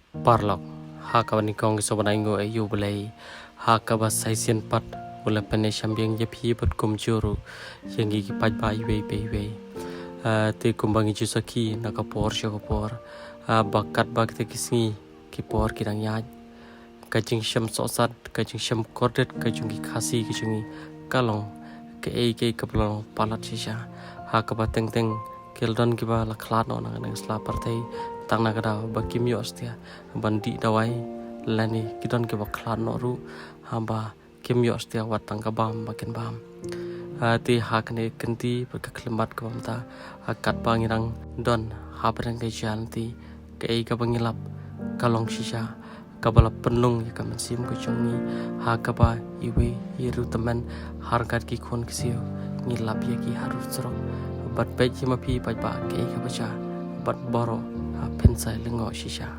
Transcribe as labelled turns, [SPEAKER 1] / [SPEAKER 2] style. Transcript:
[SPEAKER 1] Parlok, haka ni kong sobanai ngo ayu belai, haka ba saisian pat, ula pene sambiang jepi pat kum juru, yang gigi pat ba iwe. Te kumbangi jusaki nakapor syakapor, bakat bak te kisni kipor kirang yaj, kajing syam sosat, kajing syam kordet, kajing khasi kajing kalong, ke kapalong palat sisa, haka ba teng keldon kiba la klano nang slapar tei tang na kada bakim yo astia bandi dawai lani kidon kiba klano ru hamba kim yo astia watang kabam bakin bam ti hakne kenti berkeklemat kabam ta hakat bangirang don habrang ke janti ke ka bangilap kalong sisa kabala penung ya kamansim ko chongi hakaba iwe iru teman harkat ki kon kisio ngilap ya ki harus cerok bat peit mapi pat ba ke ka baca bat boro pensai lengo sisa